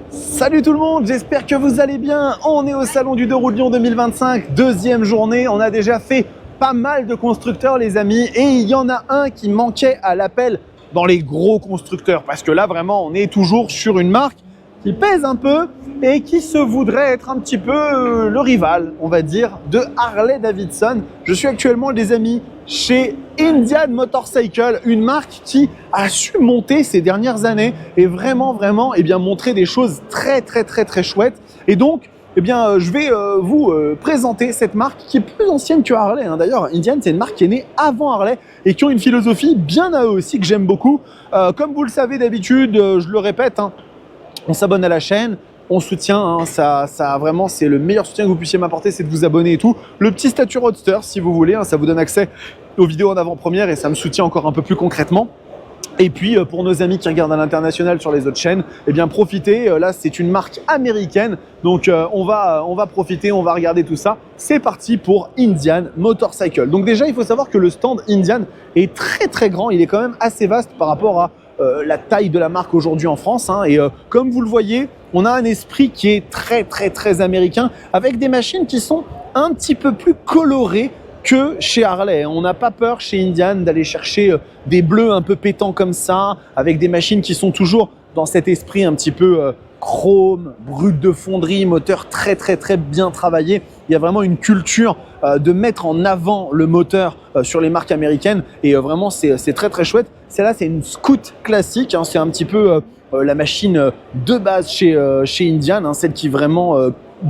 Salut tout le monde, j'espère que vous allez bien. On est au Salon du 2 roues de Lyon 2025, deuxième journée. On a déjà fait pas mal de constructeurs les amis et il y en a un qui manquait à l'appel dans les gros constructeurs parce que là vraiment on est toujours sur une marque qui pèse un peu et qui se voudrait être un petit peu le rival, on va dire, de Harley Davidson. Je suis actuellement les amis chez Indian Motorcycle, une marque qui a su monter ces dernières années et vraiment montrer des choses très chouettes. Et donc je vais vous présenter cette marque qui est plus ancienne que Harley. D'ailleurs, Indian, c'est une marque qui est née avant Harley et qui ont une philosophie bien à eux aussi que j'aime beaucoup. Comme vous le savez d'habitude, je le répète, on s'abonne à la chaîne. On soutient, ça vraiment c'est le meilleur soutien que vous puissiez m'apporter, c'est de vous abonner et tout. Le petit statut Roadster si vous voulez, ça vous donne accès aux vidéos en avant-première et ça me soutient encore un peu plus concrètement. Et puis pour nos amis qui regardent à l'international sur les autres chaînes, profitez, là c'est une marque américaine, donc on va profiter, on va regarder tout ça. C'est parti pour Indian Motorcycle. Donc déjà il faut savoir que le stand Indian est très grand, il est quand même assez vaste par rapport à la taille de la marque aujourd'hui en France. Comme vous le voyez, on a un esprit qui est très américain avec des machines qui sont un petit peu plus colorées que chez Harley. On n'a pas peur chez Indian d'aller chercher des bleus un peu pétants comme ça, avec des machines qui sont toujours dans cet esprit un petit peu chrome, brut de fonderie, moteur très bien travaillé. Il y a vraiment une culture de mettre en avant le moteur sur les marques américaines et vraiment c'est très chouette. Celle-là c'est une Scout classique, c'est un petit peu la machine de base chez Indian, celle qui vraiment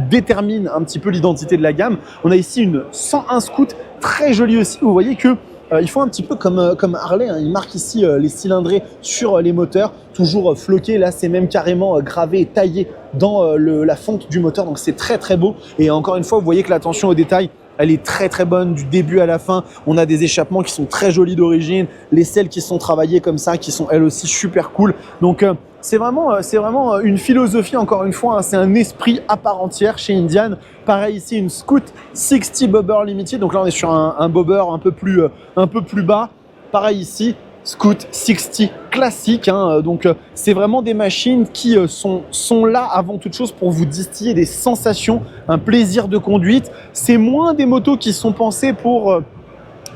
détermine un petit peu l'identité de la gamme. On a ici une 101 Scout, très jolie aussi. Vous voyez que ils font un petit peu comme Harley, ils marquent ici les cylindrés sur les moteurs, toujours floqués. Là, c'est même carrément gravé et taillé dans la fonte du moteur, donc c'est très beau. Et encore une fois, vous voyez que l'attention au détail, elle est très bonne du début à la fin. On a des échappements qui sont très jolis d'origine, les selles qui sont travaillées comme ça, qui sont elles aussi super cool. Donc c'est vraiment une philosophie, encore une fois, c'est un esprit à part entière chez Indian. Pareil ici, une Scout 60 Bobber Limited. Donc là, on est sur un bobber un peu plus bas. Pareil ici, Scout 60 classique. Donc c'est vraiment des machines qui sont là avant toute chose pour vous distiller des sensations, un plaisir de conduite. C'est moins des motos qui sont pensées pour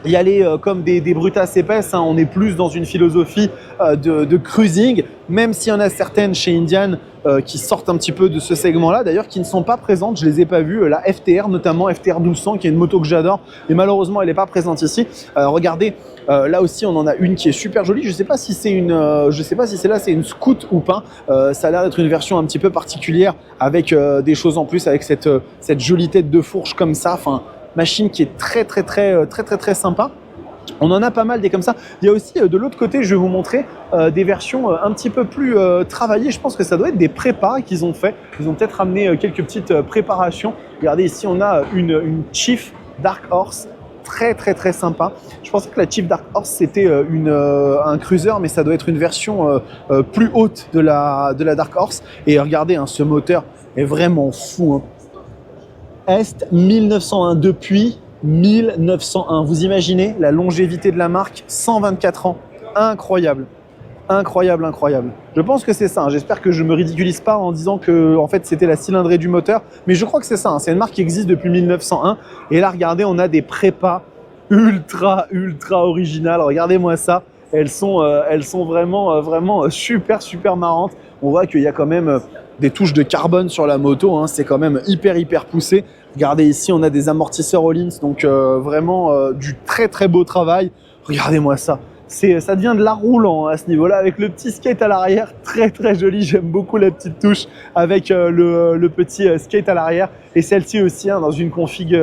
y aller comme des brutasses épaisses. On est plus dans une philosophie de cruising, même s'il y en a certaines chez Indian qui sortent un petit peu de ce segment-là, d'ailleurs qui ne sont pas présentes, je les ai pas vues, la FTR notamment, FTR 1200 qui est une moto que j'adore, et malheureusement elle n'est pas présente ici. Regardez, là aussi on en a une qui est super jolie, je sais pas si c'est celle-là c'est une Scout ou pas, ça a l'air d'être une version un petit peu particulière avec des choses en plus, avec cette jolie tête de fourche comme ça, machine qui est très sympa. On en a pas mal des comme ça. Il y a aussi de l'autre côté, je vais vous montrer des versions un petit peu plus travaillées. Je pense que ça doit être des prépas qu'ils ont fait. Ils ont peut-être ramené quelques petites préparations. Regardez ici, on a une Chief Dark Horse très sympa. Je pensais que la Chief Dark Horse c'était un cruiser, mais ça doit être une version plus haute de la Dark Horse. Et regardez, ce moteur est vraiment fou. Est 1901 depuis 1901. Vous imaginez la longévité de la marque, 124 ans. Incroyable. Je pense que c'est ça. J'espère que je me ridiculise pas en disant que en fait c'était la cylindrée du moteur, mais je crois que c'est ça. C'est une marque qui existe depuis 1901. Et là, regardez, on a des prépas ultra originales. Regardez-moi ça. Elles sont vraiment super marrantes. On voit qu'il y a quand même des touches de carbone sur la moto. C'est quand même hyper poussé. Regardez ici, on a des amortisseurs Öhlins, donc vraiment du très beau travail. Regardez-moi ça. Ça devient de l'art roulant à ce niveau-là, avec le petit skate à l'arrière, très joli. J'aime beaucoup la petite touche avec le petit skate à l'arrière. Et celle-ci aussi, dans une config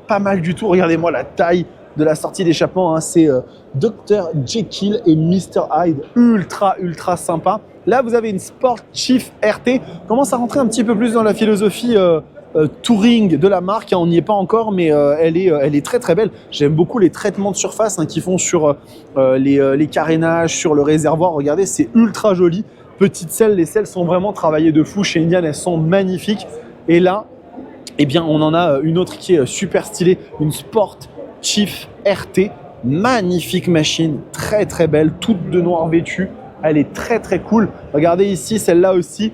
pas mal du tout. Regardez-moi la taille de la sortie d'échappement. C'est Dr Jekyll et Mr Hyde, ultra sympa. Là, vous avez une Sport Chief RT. On commence à rentrer un petit peu plus dans la philosophie touring de la marque. On n'y est pas encore, mais elle est très belle. J'aime beaucoup les traitements de surface qu'ils font sur les carénages, sur le réservoir. Regardez, c'est ultra joli. Petites selles, les selles sont vraiment travaillées de fou. Chez Indian, elles sont magnifiques. Et là, on en a une autre qui est super stylée, une Sport Chief RT. Magnifique machine, très belle, toute de noir vêtue. Elle est très cool. Regardez ici, celle-là aussi,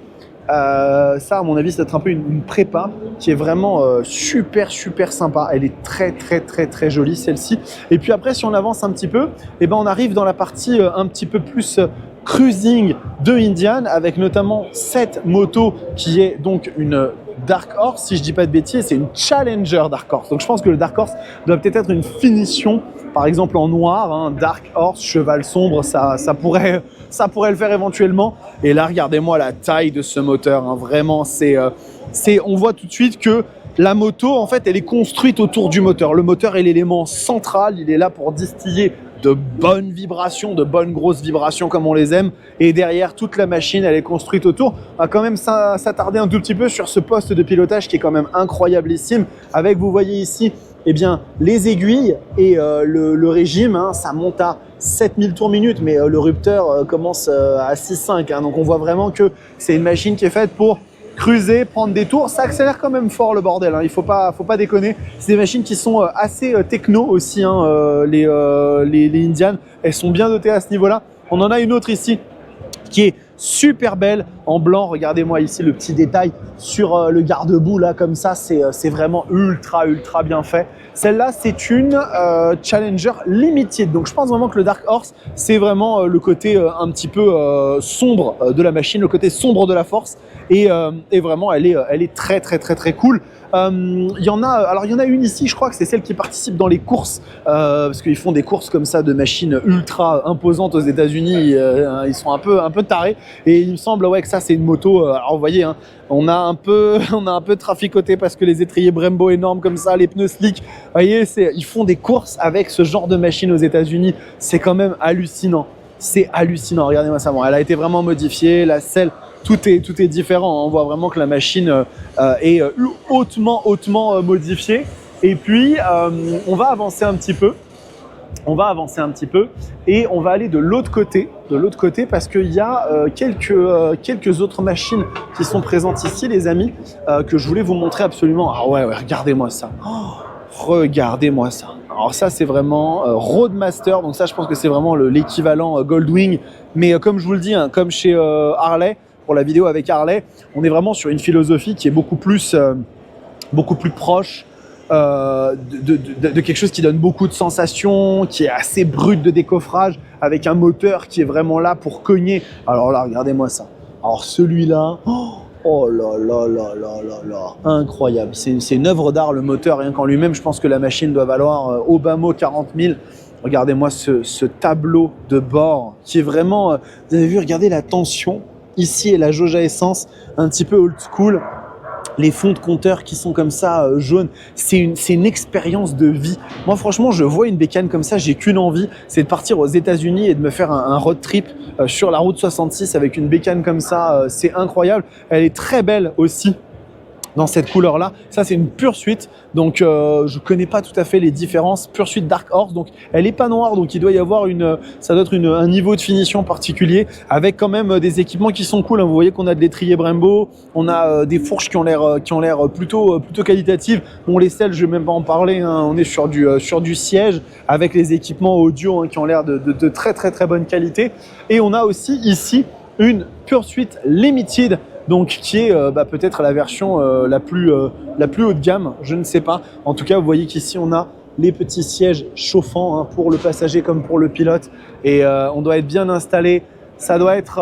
Ça, à mon avis, ça doit être un peu une prépa qui est vraiment super sympa. Elle est très jolie, celle-ci. Et puis après, si on avance un petit peu, eh ben, on arrive dans la partie un petit peu plus cruising de Indian, avec notamment cette moto qui est donc une Dark Horse, si je dis pas de bêtises, c'est une Challenger Dark Horse. Donc je pense que le Dark Horse doit peut-être être une finition, par exemple en noir, hein, Dark Horse, cheval sombre, ça pourrait le faire éventuellement. Et là, regardez-moi la taille de ce moteur, hein, vraiment, on voit tout de suite que la moto, en fait, elle est construite autour du moteur. Le moteur est l'élément central, il est là pour distiller de bonnes vibrations, de bonnes grosses vibrations comme on les aime. Et derrière, toute la machine, elle est construite autour. On va quand même s'attarder un tout petit peu sur ce poste de pilotage qui est quand même incroyablissime. Avec, vous voyez ici, eh bien, les aiguilles et le régime, hein, ça monte à 7000 tours minute, mais le rupteur commence à 6,5. Hein, donc on voit vraiment que c'est une machine qui est faite pour cruiser, prendre des tours. Ça accélère quand même fort le bordel, hein. Il faut pas déconner. C'est des machines qui sont assez techno aussi, hein, les Indian. Elles sont bien dotées à ce niveau-là. On en a une autre ici qui est super belle en blanc. Regardez-moi ici le petit détail sur le garde-boue là, comme ça, c'est vraiment ultra bien fait. Celle-là, c'est une Challenger Limited. Donc je pense vraiment que le Dark Horse, c'est vraiment le côté un petit peu sombre de la machine, le côté sombre de la force. Et vraiment, elle est très cool. Il y en a une ici, je crois que c'est celle qui participe dans les courses, parce qu'ils font des courses comme ça de machines ultra imposantes aux États-Unis. Ils sont un peu tarés, et il me semble que ça c'est une moto. Alors vous voyez, hein, on a un peu traficoté parce que les étriers Brembo énormes comme ça, les pneus slick. Vous voyez, ils font des courses avec ce genre de machine aux États-Unis. C'est quand même hallucinant. C'est hallucinant. Regardez-moi ça. Bon, elle a été vraiment modifiée. La selle. Tout est différent. On voit vraiment que la machine est hautement modifiée. Et puis, on va avancer un petit peu. Et on va aller de l'autre côté parce qu'il y a quelques autres machines qui sont présentes ici, les amis, que je voulais vous montrer absolument. Ah ouais, regardez-moi ça. Regardez-moi ça. Alors ça, c'est vraiment Roadmaster. Donc ça, je pense que c'est vraiment l'équivalent Goldwing. Mais comme je vous le dis, hein, comme chez Harley, pour la vidéo avec Harley, on est vraiment sur une philosophie qui est beaucoup plus proche de quelque chose qui donne beaucoup de sensations, qui est assez brut de décoffrage, avec un moteur qui est vraiment là pour cogner. Alors là, regardez-moi ça. Alors celui-là, oh là là, incroyable. C'est une œuvre d'art, le moteur, rien qu'en lui-même. Je pense que la machine doit valoir au bas mot 40 000. Regardez-moi ce tableau de bord qui est vraiment... vous avez vu, regardez la tension. Ici est la jauge à essence, un petit peu old school. Les fonds de compteur qui sont comme ça, jaunes, c'est une expérience de vie. Moi, franchement, je vois une bécane comme ça, j'ai qu'une envie, c'est de partir aux États-Unis et de me faire un road trip sur la route 66 avec une bécane comme ça. C'est incroyable. Elle est très belle aussi dans cette couleur-là. Ça, c'est une Pursuit. Donc, je connais pas tout à fait les différences. Pursuit Dark Horse. Donc, elle est pas noire. Donc, il doit y avoir ça doit être un niveau de finition particulier avec quand même des équipements qui sont cool. Hein. Vous voyez qu'on a de l'étrier Brembo. On a des fourches qui ont l'air plutôt qualitatives. Bon, les selles, je vais même pas en parler. Hein. On est sur du siège avec les équipements audio, hein, qui ont l'air de très bonne qualité. Et on a aussi ici une Pursuit Limited. Donc qui est peut-être la version la plus haut de gamme, je ne sais pas. En tout cas, vous voyez qu'ici on a les petits sièges chauffants, hein, pour le passager comme pour le pilote, et on doit être bien installé. Ça doit être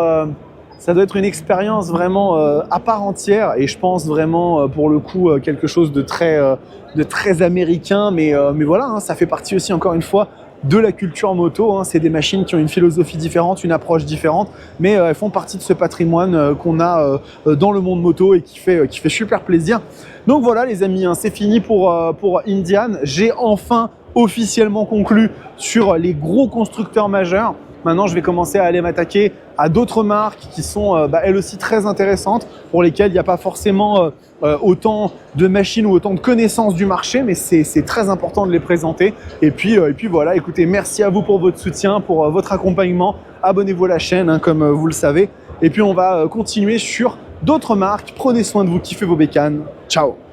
une expérience vraiment à part entière, et je pense vraiment pour le coup quelque chose de très américain, mais voilà, hein, ça fait partie aussi encore une fois de la culture moto, hein. C'est des machines qui ont une philosophie différente, une approche différente, mais elles font partie de ce patrimoine qu'on a dans le monde moto et qui fait super plaisir. Donc voilà les amis, hein, c'est fini pour Indian. J'ai enfin officiellement conclu sur les gros constructeurs majeurs. Maintenant, je vais commencer à aller m'attaquer à d'autres marques qui sont elles aussi très intéressantes, pour lesquelles il n'y a pas forcément autant de machines ou autant de connaissances du marché, mais c'est très important de les présenter. Et puis voilà, écoutez, merci à vous pour votre soutien, pour votre accompagnement. Abonnez-vous à la chaîne, hein, comme vous le savez. Et puis on va continuer sur d'autres marques. Prenez soin de vous, kiffez vos bécanes. Ciao!